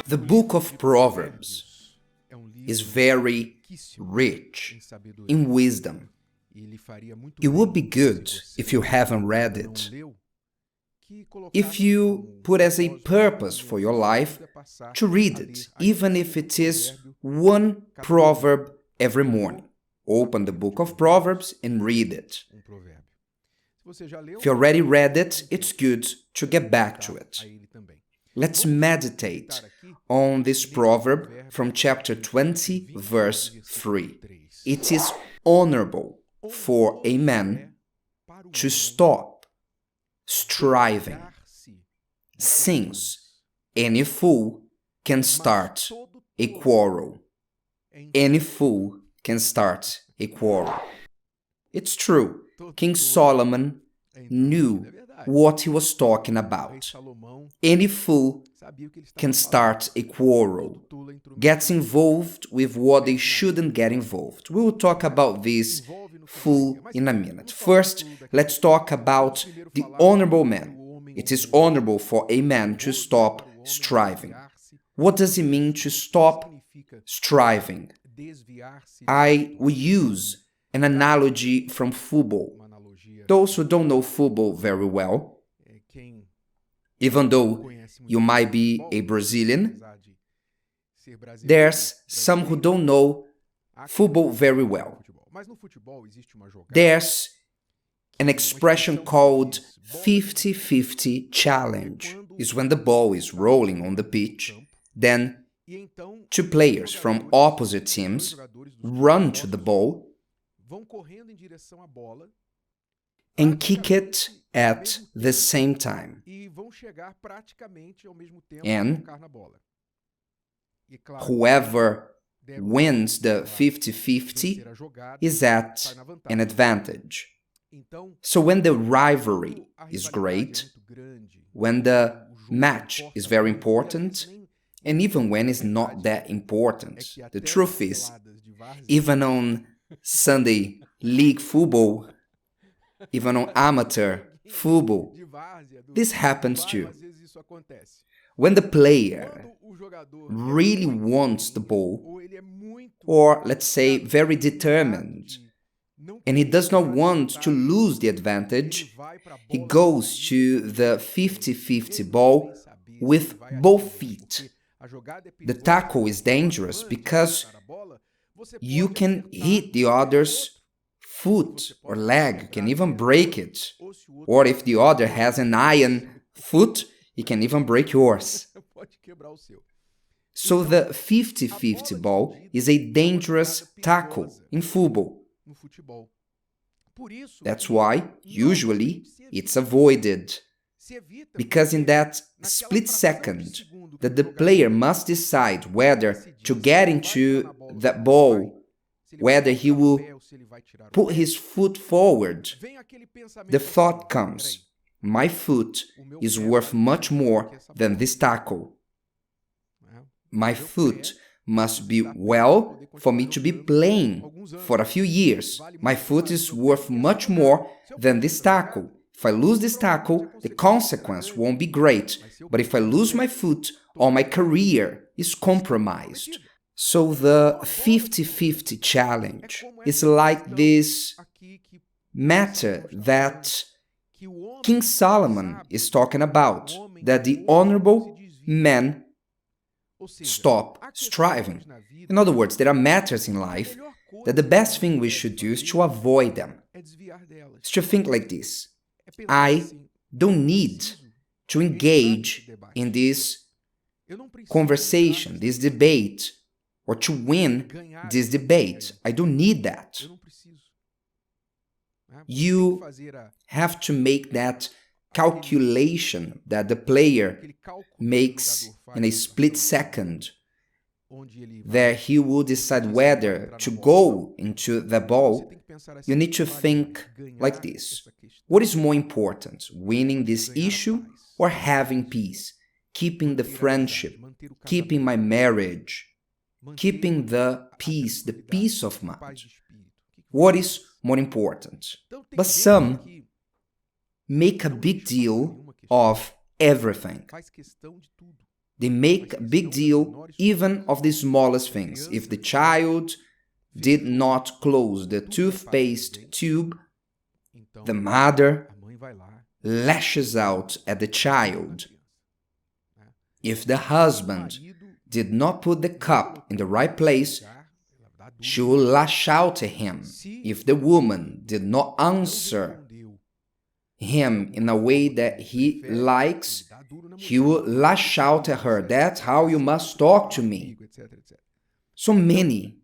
The book of Proverbs is very rich in wisdom. It would be good, if you haven't read it, if you put as a purpose for your life to read it, even if it is one proverb every morning. Open the book of Proverbs and read it. If you already read it, it's good to get back to it. Let's meditate on this proverb from chapter 20, verse 3. It is honorable for a man to stop striving, since any fool can start a quarrel. Any fool can start a quarrel. It's true, King Solomon knew what he was talking about. Any fool can start a quarrel, gets involved with what they shouldn't get involved. We will talk about this fool in a minute. First, let's talk about the honorable man. It is honorable for a man to stop striving. What does it mean to stop striving? I will use an analogy from football. Those who don't know football very well, even though you might be a Brazilian, there's some who don't know football very well. There's an expression called 50-50 challenge. It's when the ball is rolling on the pitch, then two players from opposite teams run to the ball and kick it at the same time. And whoever wins the 50-50 is at an advantage. So when the rivalry is great, when the match is very important, and even when it's not that important, the truth is, even on Sunday league football, even on amateur football, this happens too. When the player really wants the ball, or let's say very determined, and he does not want to lose the advantage, he goes to the 50-50 ball with both feet. The tackle is dangerous because you can hit the other's foot or leg, you can even break it. Or if the other has an iron foot, he can even break yours. So the 50-50 ball is a dangerous tackle in football. That's why, usually, it's avoided. Because in that split second that the player must decide whether to get into that ball, whether he will put his foot forward, the thought comes, my foot is worth much more than this tackle. My foot must be well for me to be playing for a few years. My foot is worth much more than this tackle. If I lose this tackle, the consequence won't be great. But if I lose my foot, all my career is compromised. So the 50-50 challenge is like this matter that King Solomon is talking about, that the honorable man stop striving. In other words, there are matters in life that the best thing we should do is to avoid them. It's to think like this. I don't need to engage in this conversation, this debate, or to win this debate. I don't need that. You have to make that calculation that the player makes in a split second, that he will decide whether to go into the ball. You need to think like this. What is more important, winning this issue or having peace? Keeping the friendship, keeping my marriage, keeping the peace of mind. What is more important? But some make a big deal of everything. They make a big deal even of the smallest things. If the child did not close the toothpaste tube, the mother lashes out at the child. If the husband did not put the cup in the right place, she will lash out at him. If the woman did not answer him in a way that he likes, he will lash out at her. That's how you must talk to me. So many,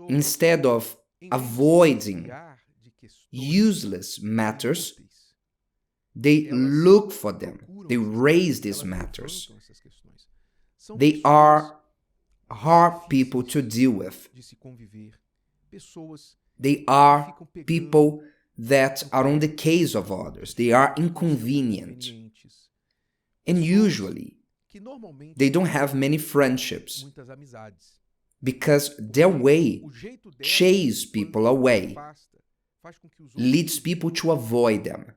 instead of avoiding useless matters, they look for them. They raise these matters. They are hard people to deal with. They are people that are on the case of others. They are inconvenient. And usually, they don't have many friendships because their way chases people away, leads people to avoid them,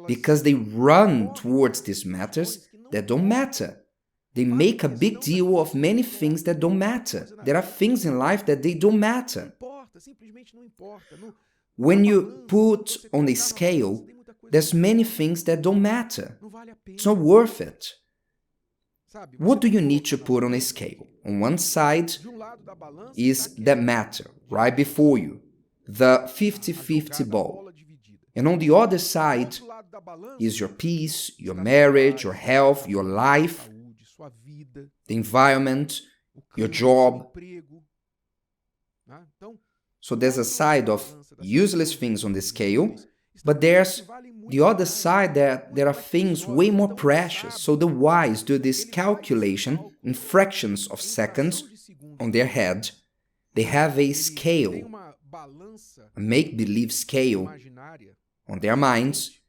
because they run towards these matters that don't matter. They make a big deal of many things that don't matter. There are things in life that they don't matter. When you put on a scale, there's many things that don't matter. It's not worth it. What do you need to put on a scale? On one side is the matter, right before you, the 50-50 ball. And on the other side is your peace, your marriage, your health, your life, the environment, your job. So there's a side of useless things on the scale, but there's the other side that there are things way more precious. So the wise do this calculation in fractions of seconds on their head. They have a scale, a make-believe scale on their minds,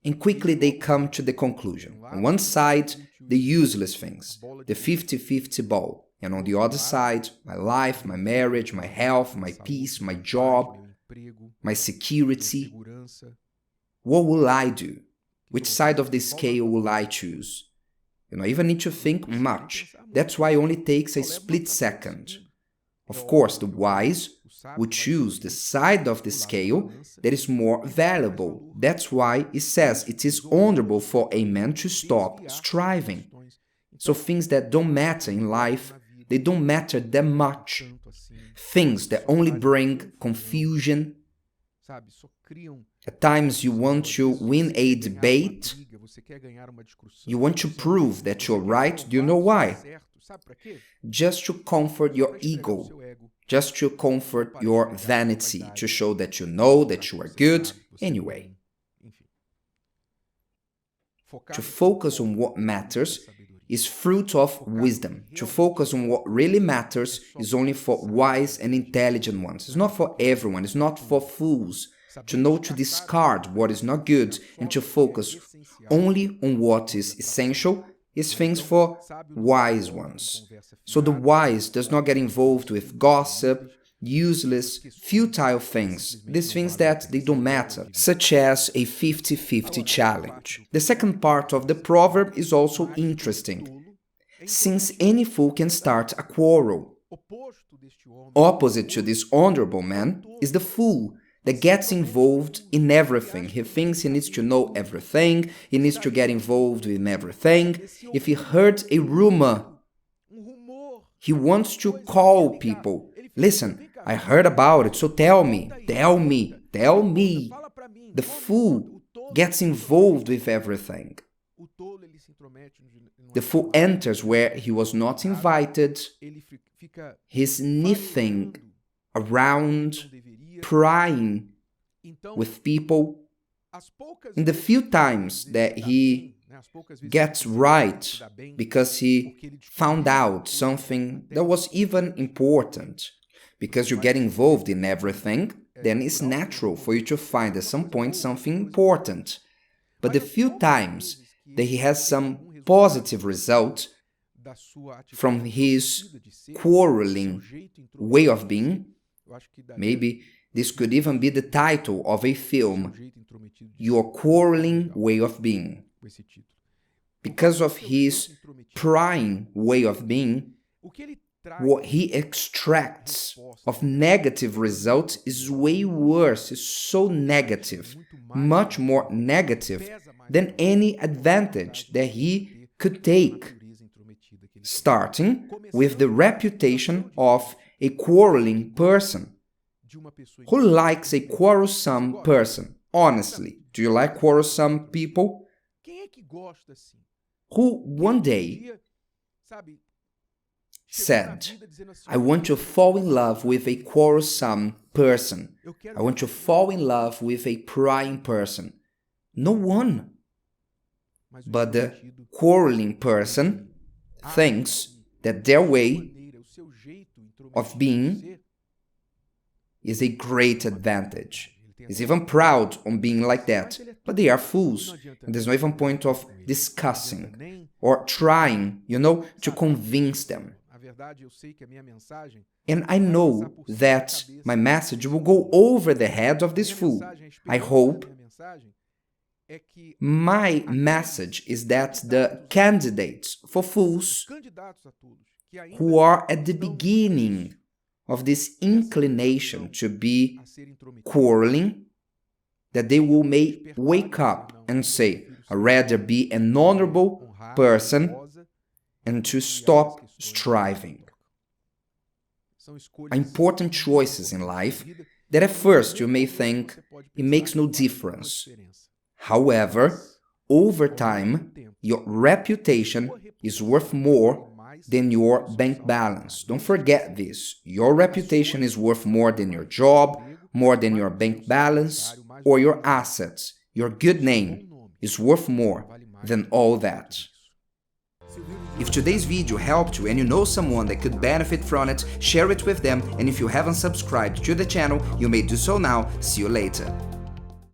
and quickly they come to the conclusion. On one side, the useless things, the 50-50 ball. And on the other side, my life, my marriage, my health, my peace, my job, my security. What will I do? Which side of the scale will I choose? You don't even need to think much. That's why it only takes a split second. Of course, the wise would choose the side of the scale that is more valuable. That's why it says it is honorable for a man to stop striving. So things that don't matter in life, they don't matter that much. Things that only bring confusion. At times you want to win a debate. You want to prove that you're right. Do you know why? Just to comfort your ego. Just to comfort your vanity. To show that you know that you are good anyway. To focus on what matters is fruit of wisdom. To focus on what really matters is only for wise and intelligent ones. It's not for everyone. It's not for fools. To know to discard what is not good and to focus only on what is essential is things for wise ones. So the wise does not get involved with gossip, useless, futile things, these things that they don't matter, such as a 50-50 challenge. The second part of the proverb is also interesting, since any fool can start a quarrel. Opposite to this honorable man is the fool that gets involved in everything. He thinks he needs to know everything, he needs to get involved in everything. If he heard a rumor, he wants to call people. Listen, I heard about it, so tell me. The fool gets involved with everything. The fool enters where he was not invited. He's sniffing around, prying with people. In the few times that he gets right because he found out something that was even important, because you get involved in everything, then it's natural for you to find at some point something important. But the few times that he has some positive result from his quarreling way of being, maybe this could even be the title of a film, Your Quarreling Way of Being. because of his prying way of being, what he extracts of negative results is way worse, is so negative, much more negative than any advantage that he could take, starting with the reputation of a quarreling person. Who likes a quarrelsome person? Honestly, do you like quarrelsome people? Who one day said, I want to fall in love with a quarrelsome person. I want to fall in love with a prying person. No one. But the quarreling person thinks that their way of being is a great advantage. Is even proud on being like that. But they are fools. And there's no even point of discussing or trying, to convince them. And I know that my message will go over the head of this fool. I hope. My message is that the candidates for fools who are at the beginning of this inclination to be quarreling, that they will wake up and say, I'd rather be an honorable person and to stop striving. Important choices in life that at first you may think it makes no difference. However, over time, your reputation is worth more than your bank balance. Don't forget this. Your reputation is worth more than your job, more than your bank balance, or your assets. Your good name is worth more than all that. If today's video helped you and you know someone that could benefit from it, share it with them, and if you haven't subscribed to the channel, you may do so now. See you later.